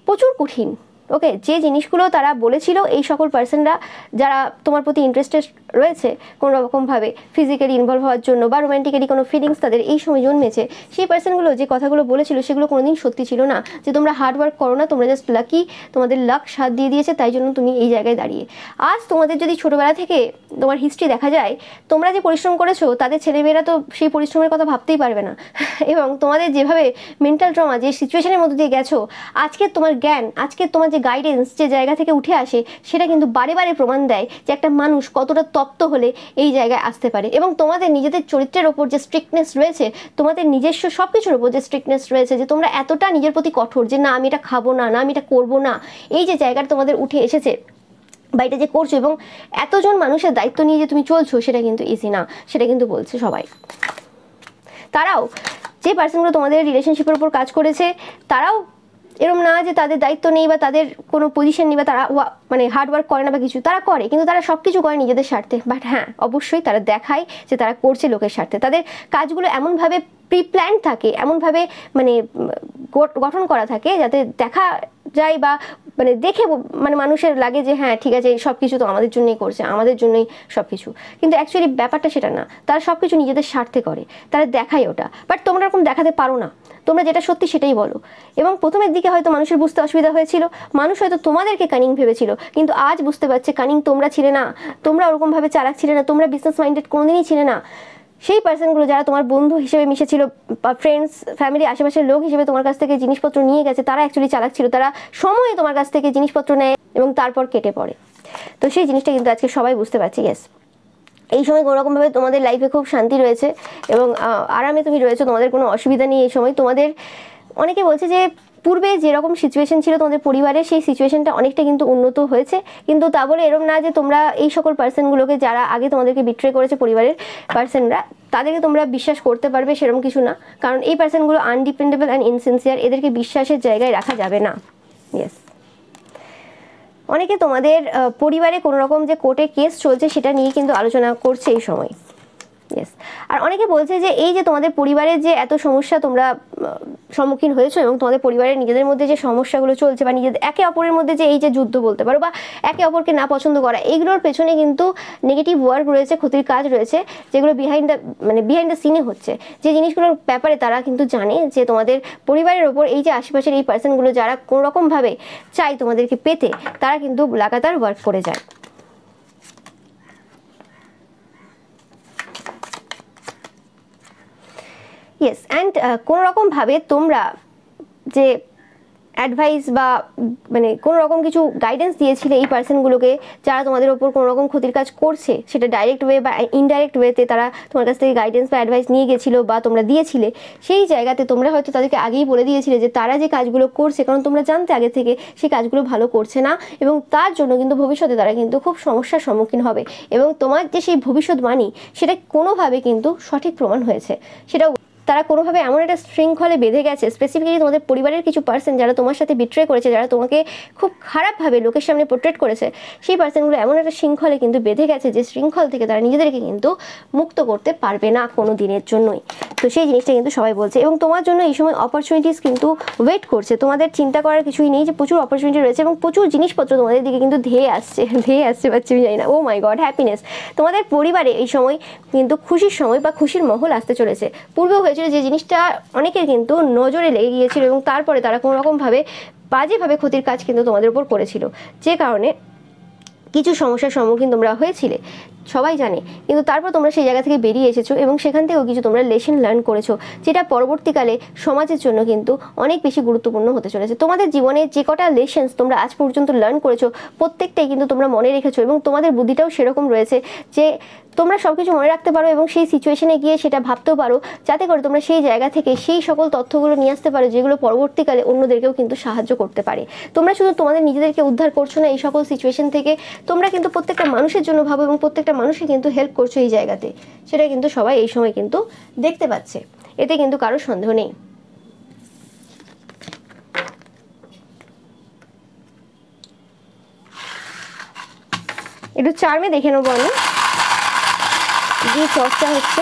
প্রচুর কঠিন। ওকে, যে জিনিসগুলো তারা বলেছিল, এই সকল পার্সনরা যারা তোমার প্রতি ইন্টারেস্টেড রয়েছে কোনো রকমভাবে ফিজিক্যালি ইনভলভ হওয়ার জন্য বা রোম্যান্টিক্যালি কোনো ফিলিংস তাদের এই সময় জন্মেছে, সেই পার্সনগুলো যে কথাগুলো বলেছিল সেগুলো কোনোদিন সত্যি ছিল না। যে তোমরা হার্ড ওয়ার্ক করো না, তোমরা জাস্ট লাকি, তোমাদের লাক সাথ দিয়ে দিয়েছে, তাই জন্য তুমি এই জায়গায় দাঁড়িয়ে। আজ তোমাদের যদি ছোটোবেলা থেকে তোমার হিস্ট্রি দেখা যায়, তোমরা যে পরিশ্রম করেছো, তাদের ছেলেমেয়েরা তো সেই পরিশ্রমের কথা ভাবতেই পারবে না। এবং তোমাদের যেভাবে মেন্টাল ট্রমা, যে সিচুয়েশনের মধ্যে দিয়ে গেছো, আজকে তোমার জ্ঞান, আজকে তোমার যে গাইডেন্স যে জায়গা থেকে উঠে আসে, সেটা কিন্তু বারে বারে প্রমাণ দেয় যে একটা মানুষ কতটা তপ্ত হলে এই জায়গায় আসতে পারে। এবং তোমাদের নিজেদের চরিত্রের ওপর যে স্ট্রিক্টনেস রয়েছে, তোমাদের নিজস্ব সব কিছুর ওপর যে স্ট্রিক্টনেস রয়েছে, যে তোমরা এতটা নিজের প্রতি কঠোর যে না আমি এটা খাবো না, না আমি এটা করবো না, এই যে জায়গাটা তোমাদের উঠে এসেছে বা এটা যে করছো, এবং এতজন মানুষের দায়িত্ব নিয়ে যে তুমি চলছো, সেটা কিন্তু ইজি না, সেটা কিন্তু বলছে সবাই। তারাও যে পার্সনগুলো তোমাদের রিলেশনশিপের উপর কাজ করেছে, তারাও এরম না যে তাদের দায়িত্ব নেই বা তাদের কোনো পজিশন নেই বা তারা মানে হার্ডওয়ার্ক করে না বা কিছু, তারা করে, কিন্তু তারা সব কিছু করে নিজেদের স্বার্থে। বাট হ্যাঁ, অবশ্যই তারা দেখায় যে তারা করছে লোকের স্বার্থে। তাদের কাজগুলো এমনভাবে প্রিপ্ল্যান থাকে, এমনভাবে মানে গঠন করা থাকে যাতে দেখা যায় বা মানে দেখে মানে মানুষের লাগে যে হ্যাঁ ঠিক আছে, সব কিছু তো আমাদের জন্যই করছে, আমাদের জন্যই সব কিছু। কিন্তু অ্যাকচুয়ালি ব্যাপারটা সেটা না, তারা সব কিছু নিজেদের স্বার্থে করে, তারা দেখায় ওটা। বাট তোমরা এরকম দেখাতে পারো না, তোমরা যেটা সত্যি সেটাই বলো। এবং প্রথমের দিকে হয়তো মানুষের বুঝতে অসুবিধা হয়েছিল, মানুষ হয়তো তোমাদেরকে কানিং ভেবেছিল, কিন্তু আজ বুঝতে পারছে কানিং তোমরা ছিলে না, তোমরা ওরকমভাবে চালাক ছিলে না, তোমরা বিজনেস মাইন্ডেড কোনোদিনই ছিলে না। সেই পার্সনগুলো যারা তোমার বন্ধু হিসেবে মিশেছিল বা ফ্রেন্ডস, ফ্যামিলি, আশেপাশের লোক হিসেবে তোমার কাছ থেকে জিনিসপত্র নিয়ে গেছে, তারা অ্যাকচুয়ালি চালাক ছিল। তারা সময়ে তোমার কাছ থেকে জিনিসপত্র নেয় এবং তারপর কেটে পড়ে। তো সেই জিনিসটা কিন্তু আজকে সবাই বুঝতে পারছে। ইয়েস, এই সময় কোনোরকমভাবে তোমাদের লাইফে খুব শান্তি রয়েছে এবং আরামে তুমি রয়েছো, তোমাদের কোনো অসুবিধা নেই এই সময়। তোমাদের অনেকে বলছে যে পূর্বে যেরকম সিচুয়েশন ছিল তোমাদের পরিবারে, সেই সিচুয়েশনটা অনেকটা কিন্তু উন্নত হয়েছে, কিন্তু তা বলে এরকম না যে তোমরা এই সকল পার্সনগুলোকে, যারা আগে তোমাদেরকে বিট্রে করেছে পরিবারের পার্সনরা, তাদেরকে তোমরা বিশ্বাস করতে পারবে সেরকম কিছু না। কারণ এই পার্সনগুলো আনডিপেন্ডেবল অ্যান্ড ইনসিনসিয়ার, এদেরকে বিশ্বাসের জায়গায় রাখা যাবে না। ইয়েস, অনেকে তোমাদের পরিবারে কোনো রকম যে কোর্টে কেস চলছে সেটা নিয়ে কিন্তু আলোচনা করছে এই সময়। ইয়েস, আর অনেকে বলছে যে এই যে তোমাদের পরিবারের যে এত সমস্যা তোমরা সম্মুখীন হয়েছো এবং তোমাদের পরিবারের নিজেদের মধ্যে যে সমস্যাগুলো চলছে বা নিজেদের একে অপরের মধ্যে যে এই যে যুদ্ধ বলতে পারো বা একে অপরকে না পছন্দ করা, এইগুলোর পেছনে কিন্তু নেগেটিভ ওয়ার্ক রয়েছে, ক্ষতির কাজ রয়েছে, যেগুলো বিহাইন্ড দ্য সিনে হচ্ছে। যে জিনিসগুলোর ব্যাপারে তারা কিন্তু জানে যে তোমাদের পরিবারের ওপর এই যে আশেপাশের এই পার্সনগুলো যারা কোনোরকমভাবে চাই তোমাদেরকে পেতে, তারা কিন্তু লাগাতার ওয়ার্ক করে যায়। ইয়েস, অ্যান্ড কোনোরকমভাবে তোমরা যে অ্যাডভাইস বা মানে কোনো রকম কিছু গাইডেন্স দিয়েছিলে এই পার্সনগুলোকে, যারা তোমাদের ওপর কোনো রকম ক্ষতির কাজ করছে, সেটা ডাইরেক্ট ওয়ে বা ইনডাইরেক্ট ওয়েতে তারা তোমার কাছ থেকে গাইডেন্স বা অ্যাডভাইস নিয়ে গেছিলো বা তোমরা দিয়েছিলে, সেই জায়গাতে তোমরা হয়তো তাদেরকে আগেই বলে দিয়েছিলে যে তারা যে কাজগুলো করছে, কারণ তোমরা জানতে আগে থেকে সেই কাজগুলো ভালো করছে না এবং তার জন্য কিন্তু ভবিষ্যতে তারা কিন্তু খুব সমস্যার সম্মুখীন হবে এবং তোমার যে সেই ভবিষ্যৎবাণী সেটা কোনোভাবে কিন্তু সঠিক প্রমাণ হয়েছে। সেটা তারা কোনোভাবে এমন একটা শৃঙ্খলে বেঁধে গেছে, স্পেসিফিক্যালি তোমাদের পরিবারের কিছু পার্সন যারা তোমার সাথে বিট্রে করেছে, যারা তোমাকে খুব খারাপভাবে লোকের সামনে পোর্ট্রেট করেছে, সেই পার্সনগুলো এমন একটা শৃঙ্খলে কিন্তু বেঁধে গেছে যে শৃঙ্খল থেকে তারা নিজেদেরকে কিন্তু মুক্ত করতে পারবে না কোনো দিনের জন্যই। তো সেই জিনিসটা কিন্তু সবাই বলছে এবং তোমার জন্য এই সময় অপরচুনিটিস কিন্তু ওয়েট করছে। তোমাদের চিন্তা করার কিছুই নেই, যে প্রচুর অপরচুনিটি রয়েছে এবং প্রচুর জিনিসপত্র তোমাদের দিকে কিন্তু ধেয়ে আসছে পাচ্ছি আমি জানি না। ও মাই গড, হ্যাপিনেস। তোমাদের পরিবারে এই সময় কিন্তু খুশির সময় বা খুশির মহল আসতে চলেছে। পূর্বেও হয়েছিল যে জিনিসটা অনেকের কিন্তু নজরে লেগে গিয়েছিল এবং তারপরে তারা কোনো রকমভাবে বাজেভাবে ক্ষতির কাজ কিন্তু তোমাদের উপর করেছিল, যে কারণে কিছু সমস্যার সম্মুখীন তোমরা হয়েছিলে, সবাই জানে। কিন্তু তারপর তোমরা সেই জায়গা থেকে বেরিয়ে এসেছো এবং সেখান থেকেও কিছু তোমরা লেসন লার্ন করেছো, যেটা পরবর্তীকালে সমাজের জন্য কিন্তু অনেক বেশি গুরুত্বপূর্ণ হতে চলেছে। তোমাদের জীবনে যে কটা লেসন্স তোমরা আজ পর্যন্ত লার্ন করেছো, প্রত্যেকটাই কিন্তু তোমরা মনে রেখেছো এবং তোমাদের বুদ্ধিটাও সেরকম রয়েছে যে তোমরা সব কিছু মনে রাখতে পারো এবং সেই সিচুয়েশনে গিয়ে সেটা ভাবতেও পারো, যাতে করে তোমরা সেই জায়গা থেকে সেই সকল তথ্যগুলো নিয়ে আসতে পারো, যেগুলো পরবর্তীকালে অন্যদেরকেও কিন্তু সাহায্য করতে পারে। তোমরা শুধু তোমাদের নিজেদেরকে উদ্ধার করছো না এই সকল সিচুয়েশন থেকে, তোমরা কিন্তু প্রত্যেকটা মানুষের জন্য ভাবো এবং প্রত্যেকটা মানুষকে কিন্তু হেল্প করছো এই জায়গাতে। সেটা কিন্তু সবাই এই সময় কিন্তু দেখতে পাচ্ছে, এতে কিন্তু কারো সন্দেহ নেই। একটু চার্মে দেখে নেবো আমি যে চর্চা হচ্ছে।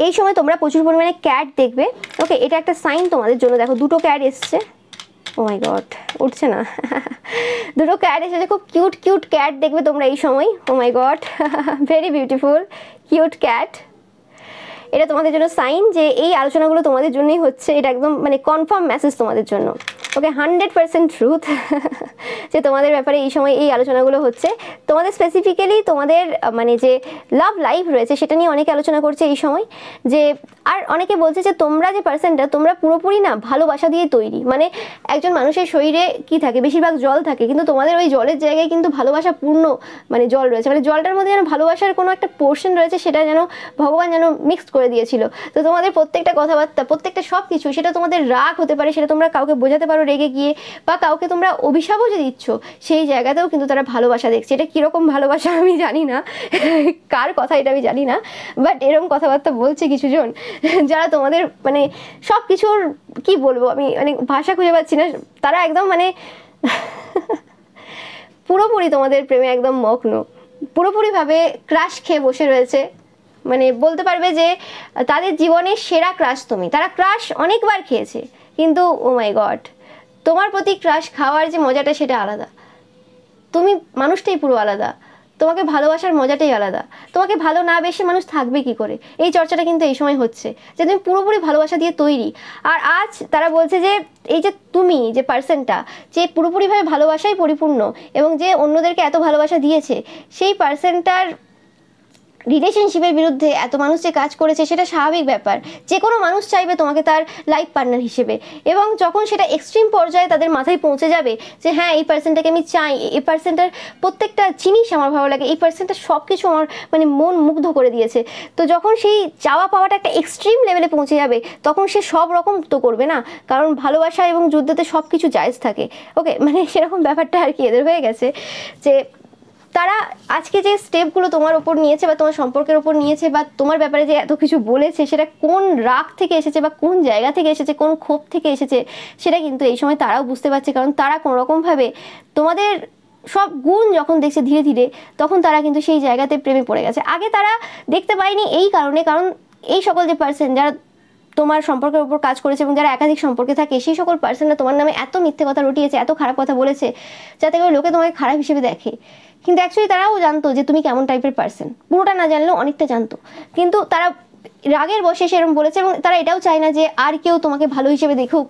এই সময় তোমরা প্রচুর পরিমাণে ক্যাট দেখবে। ওকে, এটা একটা সাইন তোমাদের জন্য। দেখো, দুটো ক্যাট এসছে। ও মাই গড, উঠছে না। দুটো ক্যাট এসেছে, খুব কিউট কিউট ক্যাট দেখবে তোমরা এই সময়। Oh my god, very beautiful cute cat. এটা তোমাদের জন্য সাইন যে এই আলোচনাগুলো তোমাদের জন্যই হচ্ছে। এটা একদম মানে কনফার্ম মেসেজ তোমাদের জন্য। ওকে, 100% ট্রুথ যে তোমাদের ব্যাপারে এই সময় এই আলোচনাগুলো হচ্ছে। তোমাদের স্পেসিফিক্যালি তোমাদের মানে যে লাভ লাইফ রয়েছে সেটা নিয়ে অনেকে আলোচনা করছে এই সময়। যে আর অনেকে বলছে যে তোমরা যে পার্সনটা, তোমরা পুরোপুরি না ভালোবাসা দিয়ে তৈরি। মানে একজন মানুষের শরীরে কি থাকে, বেশিরভাগ জল থাকে, কিন্তু তোমাদের ওই জলের জায়গায় কিন্তু ভালোবাসা পূর্ণ মানে জল রয়েছে। মানে জলটার মধ্যে যেন ভালোবাসার কোনো একটা পোর্শন রয়েছে, সেটা যেন ভগবান যেন মিক্সড করে দিয়েছিল। তো তোমাদের প্রত্যেকটা কথাবার্তা, প্রত্যেকটা সব কিছু, সেটা তোমাদের রাগ হতে পারে, সেটা তোমরা কাউকে বোঝাতে পারো রেগে গিয়ে, বা কাউকে তোমরা অভিশাপও যে দিচ্ছ, সেই জায়গাতেও কিন্তু তারা ভালোবাসা দেখছে। এটা কীরকম ভালোবাসা আমি জানি না, কার কথা এটা আমি জানি না, বাট এরকম কথাবার্তা বলছে কিছুজন, যারা তোমাদের মানে সব কিছুর কি বলবো আমি, মানে ভাষা খুঁজে পাচ্ছি না। তারা একদম মানে পুরোপুরি তোমাদের প্রেমে একদম মগ্ন, পুরোপুরিভাবে ক্রাশ খেয়ে বসে রয়েছে। মানে বলতে পারবে যে তাদের জীবনের সেরা ক্রাশ তুমি। তারা ক্রাশ অনেকবার খেয়েছে, কিন্তু ও মাই গড, তোমার প্রতি ক্রাশ খাওয়ার যে মজাটা সেটা আলাদা। তুমি মানুষটাই পুরো আলাদা, তোমাকে ভালোবাসার মজাটাই আলাদা। তোমাকে ভালো না বেশি মানুষ থাকবে কি করে, এই চর্চাটা কিন্তু এই সময় হচ্ছে যে তুমি পুরোপুরি ভালোবাসা দিয়ে তৈরি। আর আজ তারা বলছে যে এই যে তুমি যে পার্সনটা, যে পুরোপুরিভাবে ভালোবাসায় পরিপূর্ণ এবং যে অন্যদেরকে এত ভালোবাসা দিয়েছে, সেই পার্সনটার রিলেশনশিপের বিরুদ্ধে এত মানুষ যে কাজ করেছে সেটা স্বাভাবিক ব্যাপার। যে কোনো মানুষ চাইবে তোমাকে তার লাইফ পার্টনার হিসেবে, এবং যখন সেটা এক্সট্রিম পর্যায়ে তাদের মাথায় পৌঁছে যাবে যে হ্যাঁ এই পার্সনটাকে আমি চাই, এই পার্সনটার প্রত্যেকটা জিনিস আমার ভালো লাগে, এই পার্সনটা সব কিছু আমার মানে মন মুগ্ধ করে দিয়েছে, তো যখন সেই চাওয়া পাওয়াটা একটা এক্সট্রিম লেভেলে পৌঁছে যাবে তখন সে সব রকম তো করবে না, কারণ ভালোবাসা এবং যুদ্ধতে সব কিছু জায়েজ থাকে। ওকে, মানে সেরকম ব্যাপারটা আর কি এদের হয়ে গেছে যে তারা আজকে যে স্টেপগুলো তোমার ওপর নিয়েছে বা তোমার সম্পর্কের ওপর নিয়েছে বা তোমার ব্যাপারে যে এত কিছু বলেছে সেটা কোন রাগ থেকে এসেছে বা কোন জায়গা থেকে এসেছে, কোন ক্ষোভ থেকে এসেছে, সেটা কিন্তু এই সময় তারাও বুঝতে পারছে। কারণ তারা কোনোরকমভাবে তোমাদের সব গুণ যখন দেখছে ধীরে ধীরে, তখন তারা কিন্তু সেই জায়গাতে প্রেমে পড়ে গেছে। আগে তারা দেখতে পায়নি এই কারণে, কারণ এই সকল যে পার্সন যারা তোমার সম্পর্কের উপর কাজ করেছে এবং যারা একাধিক সম্পর্কে থাকে, সেই সকল পার্সনরা তোমার নামে এত মিথ্যে কথা রটিয়েছে, এত খারাপ কথা বলেছে, যাতে করে লোকে তোমাকে খারাপ হিসেবে দেখে। কিন্তু অ্যাকচুয়ালি তারাও জানতো যে তুমি কেমন টাইপের পার্সন, পুরোটা না জানলেও অনেকটা জানতো, কিন্তু তারা রাগের বসে সেরকম বলেছে। এবং তারা এটাও চায় না যে আর কেউ তোমাকে ভালো হিসেবে দেখুক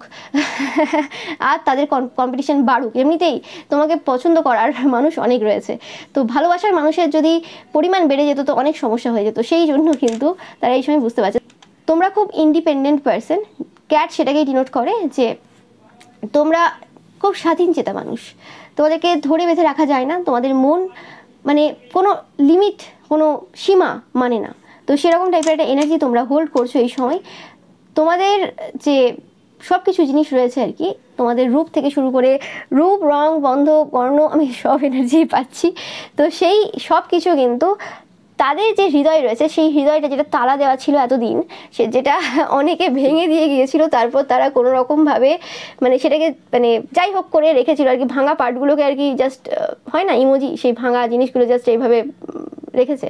আর তাদের কম্পিটিশন বাড়ুক, এমনিতেই তোমাকে পছন্দ করার মানুষ অনেক রয়েছে। তো ভালোবাসার মানুষের যদি পরিমাণ বেড়ে যেত তো অনেক সমস্যা হয়ে যেত, সেই জন্য কিন্তু তারা এই সময় বুঝতে পারছে তোমরা খুব ইন্ডিপেন্ডেন্ট পার্সন। ক্যাট সেটাকেই ডিনোট করে যে তোমরা খুব স্বাধীনচেতা মানুষ, তোমাদেরকে ধরে বেঁধে রাখা যায় না, তোমাদের মন মানে কোনো লিমিট, কোনো সীমা মানে না। তো সেরকম টাইপের একটা এনার্জি তোমরা হোল্ড করছো এই সময়। তোমাদের যে সব কিছু জিনিস রয়েছে আর কি, তোমাদের রূপ থেকে শুরু করে রূপ, রং, বন্ধ, বর্ণ, আমি সব এনার্জি পাচ্ছি। তো সেই সব কিছু কিন্তু তাদের যে হৃদয় রয়েছে, সেই হৃদয়টা যেটা তালা দেওয়া ছিল এতদিন, সে যেটা অনেকে ভেঙে দিয়ে গিয়েছিল, তারপর তারা কোনো রকমভাবে মানে সেটাকে মানে যাই হোক করে রেখেছিল আর কি, ভাঙা পার্টগুলোকে আর কি, জাস্ট হয় না ইমোজি, সেই ভাঙা জিনিসগুলো জাস্ট এইভাবে রেখেছে।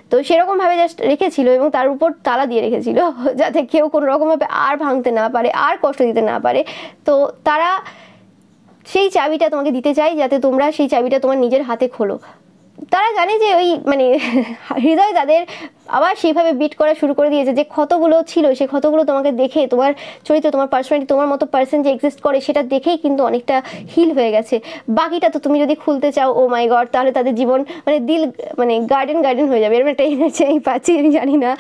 তো সেরকমভাবে জাস্ট রেখেছিল এবং তার উপর তালা দিয়ে রেখেছিল যাতে কেউ কোনো রকমভাবে আর ভাঙতে না পারে, আর কষ্ট দিতে না পারে। তো তারা সেই চাবিটা তোমাকে দিতে চায় যাতে তোমরা সেই চাবিটা তোমার নিজের হাতে খোলো। তারা জানে যে ওই মানে হৃদয় তাদের আবার সেইভাবে বিট করা শুরু করে দিয়েছে, যে ক্ষতগুলো ছিল সেই ক্ষতগুলো তোমাকে দেখে, তোমার চরিত্র, তোমার পার্সোনালিটি, তোমার মতো পার্সন যে এক্সিস্ট করে সেটা দেখেই কিন্তু অনেকটা হিল হয়ে গেছে। বাকিটা তো তুমি যদি খুলতে চাও, ও মাই গড, তাহলে তাদের জীবন মানে দিল মানে গার্ডেন হয়ে যাবে, এরকম একটা এনার্জি আমি পাচ্ছি। আমি জানি না,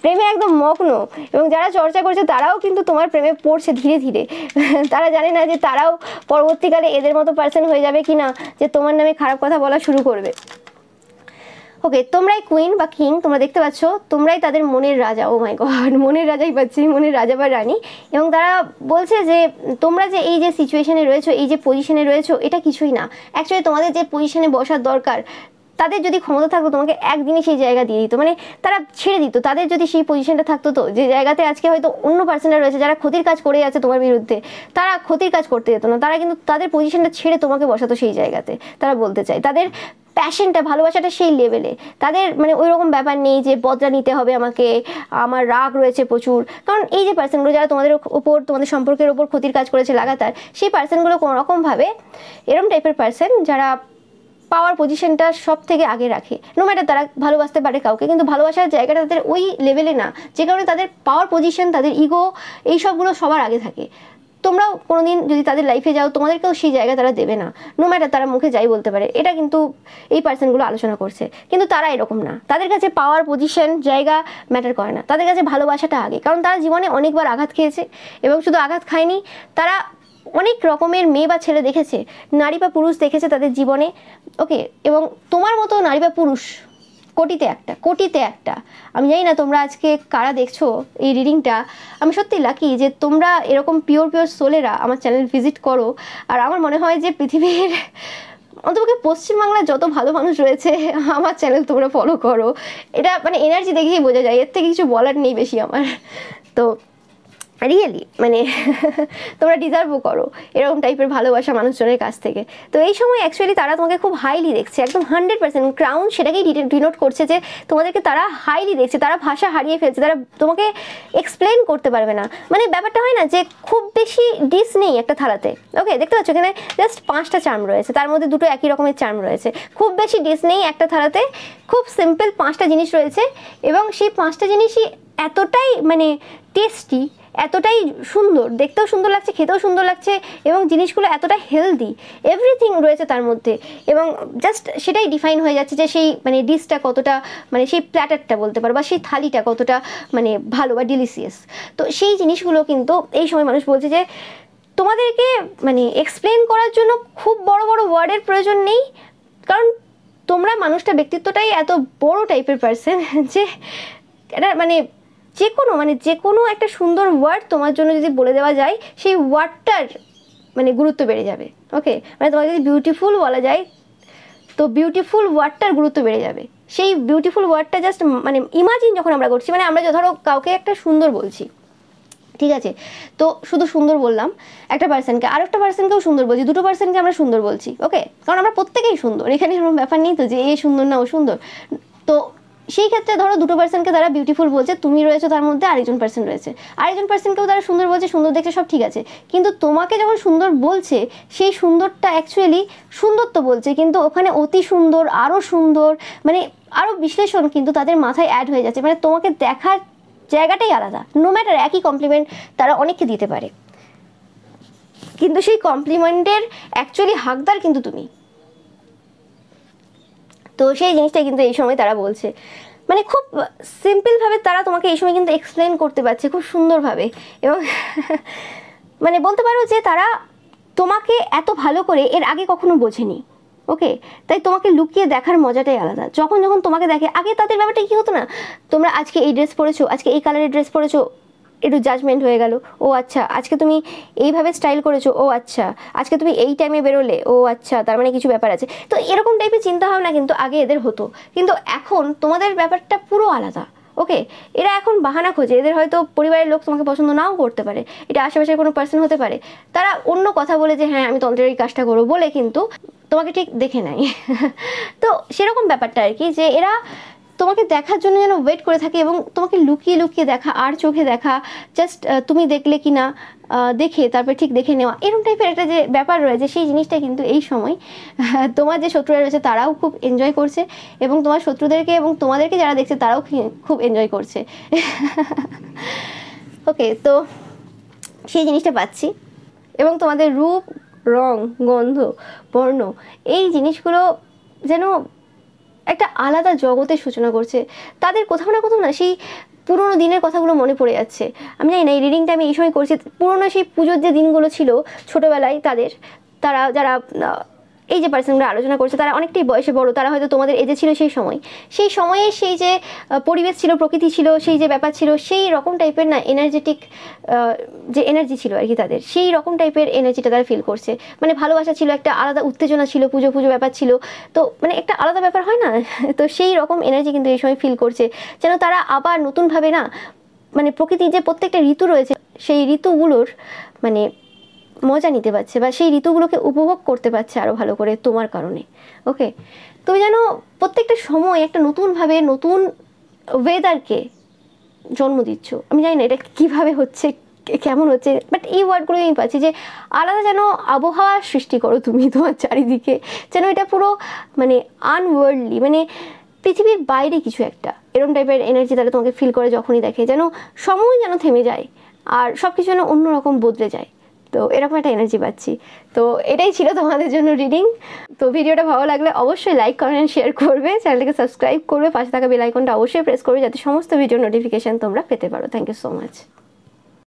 প্রেমে একদম মগ্ন, এবং যারা চর্চা করছে তারাও কিন্তু তোমার প্রেমে পড়ছে ধীরে ধীরে। তারা জানে না যে তারাও পরবর্তীকালে এদের মতো পার্সন হয়ে যাবে কি না, যে তোমার নামে খারাপ কথা বলা শুরু করবে। ওকে, তোমরাই কুইন বা কিং, তোমরা দেখতে পাচ্ছ তোমরাই তাদের মনের রাজা। ও মাই গড, মনের রাজাই পাচ্ছি, মনের রাজা বা রানী। এবং তারা বলছে যে তোমরা যে এই যে সিচুয়েশনে রয়েছো, এই যে পজিশনে রয়েছো, এটা কিছুই না। অ্যাকচুয়ালি তোমাদের যে পজিশনে বসার দরকার, তাদের যদি ক্ষমতা থাকতো তোমাকে একদিনই সেই জায়গা দিয়ে দিত, মানে তারা ছেড়ে দিত। তাদের যদি সেই পজিশনটা থাকতো, তো যে জায়গাতে আজকে হয়তো অন্য পার্সনরা রয়েছে যারা ক্ষতির কাজ করে আছে তোমার বিরুদ্ধে, তারা ক্ষতির কাজ করতে যেত না, তারা কিন্তু তাদের পজিশনটা ছেড়ে তোমাকে বসাতো সেই জায়গাতে। তারা বলতে চায় তাদের প্যাশনটা, ভালোবাসাটা সেই লেভেলে, তাদের মানে ওই রকম ব্যাপার নেই যে বদলা নিতে হবে আমাকে, আমার রাগ রয়েছে প্রচুর। কারণ এই যে পার্সনগুলো যারা তোমাদের ওপর, তোমাদের সম্পর্কের ওপর ক্ষতির কাজ করেছে লাগাতার, সেই পার্সনগুলো কোনো রকমভাবে এরকম টাইপের পার্সন যারা পাওয়ার পজিশনটা সব থেকে আগে রাখে। নো ম্যাটার তারা ভালোবাসতে পারে কাউকে, কিন্তু ভালোবাসার জায়গাটা তাদের ওই লেভেলে না, যে কারণে তাদের পাওয়ার পজিশন, তাদের ইগো, এই সবগুলো সবার আগে থাকে। তোমরাও কোনোদিন যদি তাদের লাইফে যাও, তোমাদেরকেও সেই জায়গা তারা দেবে না, নো ম্যাটার তারা মুখে যাই বলতে পারে। এটা কিন্তু এই পার্সনগুলো আলোচনা করছে, কিন্তু তারা এরকম না। তাদের কাছে পাওয়ার, পজিশন, জায়গা ম্যাটার করে না, তাদের কাছে ভালোবাসাটা আগে। কারণ তারা জীবনে অনেকবার আঘাত খেয়েছে, এবং শুধু আঘাত খায়নি, তারা অনেক রকমের মেয়ে বা ছেলে দেখেছে, নারী বা পুরুষ দেখেছে তাদের জীবনে। ওকে, এবং তোমার মতো নারী বা পুরুষ কোটিতে একটা। আমি জানি না তোমরা আজকে কারা দেখছো এই রিডিংটা, আমি সত্যি লাকি যে তোমরা এরকম পিওর সোলেরা আমার চ্যানেল ভিজিট করো। আর আমার মনে হয় যে পৃথিবীর অন্তপক্ষে পশ্চিমবাংলার যত ভালো মানুষ রয়েছে আমার চ্যানেল তোমরা ফলো করো। এটা মানে এনার্জি দেখেই বোঝা যায়, এর থেকে কিছু বলার নেই বেশি আমার। তো রিয়েলি মানে তোমরা ডিজার্ভও করো এরকম টাইপের ভালোবাসা মানুষজনের কাছ থেকে। তো এই সময় অ্যাকচুয়ালি তারা তোমাকে খুব হাইলি দেখছে, একদম 100%। ক্রাউন সেটাকেই ডিনোট করছে যে তোমাদেরকে তারা হাইলি দেখছে, তারা ভাষা হারিয়ে ফেলছে, তারা তোমাকে এক্সপ্লেন করতে পারবে না। মানে ব্যাপারটা হয় না যে খুব বেশি ডিশ নেই একটা থালাতে। ওকে, দেখতে পাচ্ছ এখানে জাস্ট 5টা চার্ম রয়েছে, তার মধ্যে 2টো একই রকমের চার্ম রয়েছে। খুব বেশি ডিশ নেই একটা থালাতে, খুব সিম্পল 5টা জিনিস রয়েছে, এবং সেই 5টা জিনিসই এতটাই মানে টেস্টি, এতটাই সুন্দর, দেখতেও সুন্দর লাগছে, খেতেও সুন্দর লাগছে, এবং জিনিসগুলো এতটা হেলদি, এভরিথিং রয়েছে তার মধ্যে, এবং জাস্ট সেটাই ডিফাইন হয়ে যাচ্ছে যে সেই মানে ডিশটা কতটা, মানে সেই প্ল্যাটারটা বলতে পারো বা সেই থালিটা কতটা মানে ভালো বা ডিলিশিয়াস। তো সেই জিনিসগুলো কিন্তু এই সময় মানুষ বলছে যে তোমাদেরকে মানে এক্সপ্লেন করার জন্য খুব বড় বড় ওয়ার্ডের প্রয়োজন নেই, কারণ তোমরা মানুষটা ব্যক্তিত্বটাই এত বড় টাইপের পার্সন যে এটা মানে যে কোনো একটা সুন্দর ওয়ার্ড তোমার জন্য যদি বলে দেওয়া যায়, সেই ওয়ার্ডটার মানে গুরুত্ব বেড়ে যাবে। ওকে, মানে তোমাকে যদি বিউটিফুল বলা যায়, তো বিউটিফুল ওয়ার্ডটার গুরুত্ব বেড়ে যাবে। সেই বিউটিফুল ওয়ার্ডটা জাস্ট মানে ইমাজিন যখন আমরা করছি, মানে আমরা ধরো কাউকে একটা সুন্দর বলছি, ঠিক আছে, তো শুধু সুন্দর বললাম একটা পার্সনকে, আর একটা পার্সনকেও সুন্দর বলছি, দুটো পার্সনকে আমরা সুন্দর বলছি। ওকে, কারণ আমরা প্রত্যেকেই সুন্দর, এখানে কোনো ব্যাপার নেই তো যে এ সুন্দর না ও সুন্দর। তো সেই ক্ষেত্রে ধরো দুটো পার্সনকে তারা বিউটিফুল বলছে, তুমি রয়েছে তার মধ্যে, আরেকজন পার্সন রয়েছে, আরেকজন পার্সনকেও তারা সুন্দর বলছে, সুন্দর দেখছে, সব ঠিক আছে, কিন্তু তোমাকে যখন সুন্দর বলছে, সেই সুন্দরটা অ্যাকচুয়ালি সুন্দর তো বলছে, কিন্তু ওখানে অতি সুন্দর, আরও সুন্দর, মানে আরও বিশ্লেষণ কিন্তু তাদের মাথায় অ্যাড হয়ে যাচ্ছে, মানে তোমাকে দেখার জায়গাটাই আলাদা। নো ম্যাটার একই কমপ্লিমেন্ট তারা অনেককে দিতে পারে, কিন্তু সেই কমপ্লিমেন্টের অ্যাকচুয়ালি হাকদার কিন্তু তুমি। তো সেই জিনিসটা কিন্তু এই সময় তারা বলছে, মানে খুব সিম্পলভাবে তারা তোমাকে এই সময় কিন্তু এক্সপ্লেন করতে পারছে খুব সুন্দরভাবে, এবং মানে বলতে পারো যে তারা তোমাকে এত ভালো করে এর আগে কখনো বোঝেনি। ওকে, তাই তোমাকে লুকিয়ে দেখার মজাটাই আলাদা। যখন যখন তোমাকে দেখে, আগে তাদের ব্যাপারটা কী হতো না, তোমরা আজকে এই ড্রেস পরেছো, আজকে এই কালারের ড্রেস পরেছো, একটু জাজমেন্ট হয়ে গেল, ও আচ্ছা আজকে তুমি এইভাবে স্টাইল করেছো, ও আচ্ছা আজকে তুমি এই টাইমে বেরোলে, ও আচ্ছা তার মানে কিছু ব্যাপার আছে। তো এরকম টাইপের চিন্তাভাবনা কিন্তু আগে এদের হতো, কিন্তু এখন তোমাদের ব্যাপারটা পুরো আলাদা। ওকে, এরা এখন বাহানা খোঁজে, এদের হয়তো পরিবারের লোক তোমাকে পছন্দ নাও করতে পারে, এটা আশেপাশের কোনো পার্সন হতে পারে, তারা অন্য কথা বলে যে হ্যাঁ আমি তন্ত্রের এই কাজটা করবো বলে কিন্তু তোমাকে ঠিক দেখে নেয়। তো সেরকম ব্যাপারটা আর কি, যে এরা তোমাকে দেখার জন্য যেন ওয়েট করে থাকে, এবং তোমাকে লুকিয়ে লুকিয়ে দেখা, আর চোখে দেখা, জাস্ট তুমি দেখলে কি না দেখে তারপর ঠিক দেখে নেওয়া, এরকম টাইপের একটা যে ব্যাপার রয়েছে, সেই জিনিসটা কিন্তু এই সময় তোমার যে শত্রুরা রয়েছে তারাও খুব এনজয় করছে, এবং তোমার শত্রুদেরকে এবং তোমাদেরকে যারা দেখছে তারাও খুব এনজয় করছে। ওকে, তো সেই জিনিসটা পাচ্ছি, এবং তোমাদের রূপ, রং, গন্ধ, বর্ণ, এই জিনিসগুলো যেন একটা আলাদা জগতের সূচনা করছে। তাদের কোথাও না সেই পুরোনো দিনের কথাগুলো মনে পড়ে যাচ্ছে। আমি জানি না এই রিডিংটা আমি এই সময় করছি, পুরোনো সেই পুজোর যে দিনগুলো ছিল ছোটোবেলায়, তারা যারা এই যে পার্সনগুলো আলোচনা করছে তারা অনেকটাই বয়সে বড়, তারা হয়তো তোমাদের এজে ছিল সেই সময়ে সেই যে পরিবেশ ছিল, প্রকৃতি ছিল, সেই যে ব্যাপার ছিল, সেই রকম টাইপের না এনার্জেটিক যে এনার্জি ছিল আর কি, তাদের সেই রকম টাইপের এনার্জিটা তারা ফিল করছে। মানে ভালোবাসা ছিল, একটা আলাদা উত্তেজনা ছিল, পুজো ব্যাপার ছিল, তো মানে একটা আলাদা ব্যাপার হয় না, তো সেই রকম এনার্জি কিন্তু এই সময় ফিল করছে, যেন তারা আবার নতুনভাবে না, মানে প্রকৃতির যে প্রত্যেকটা ঋতু রয়েছে সেই ঋতুগুলোর মানে মজা নিতে পারছে, বা সেই ঋতুগুলোকে উপভোগ করতে পারছে আরও ভালো করে তোমার কারণে। ওকে, তুমি যেন প্রত্যেকটা সময় একটা নতুনভাবে নতুন ওয়েদারকে জন্ম দিচ্ছ। আমি জানি না এটা কীভাবে হচ্ছে, কেমন হচ্ছে, বাট এই ওয়ার্ডগুলো আমি পাচ্ছি যে আলাদা যেন আবহাওয়া সৃষ্টি করো তুমি তোমার চারিদিকে, যেন এটা পুরো মানে আনওয়ার্ল্ডলি, মানে পৃথিবীর বাইরে কিছু একটা, এরকম টাইপের এনার্জি তারা তোমাকে ফিল করে যখনই দেখে, যেন সময় যেন থেমে যায় আর সব কিছু যেন অন্যরকম বদলে যায়। তো এরকম একটা এনার্জি পাচ্ছি। তো এটাই ছিল তোমাদের জন্য রিডিং। তো ভিডিওটা ভালো লাগলে অবশ্যই লাইক কমেন্ট শেয়ার করবে, চ্যানেলটাকে সাবস্ক্রাইব করবে, পাশে থাকা বেল আইকনটা অবশ্যই প্রেস করবে যাতে সমস্ত ভিডিওর নোটিফিকেশান তোমরা পেতে পারো। Thank you so much.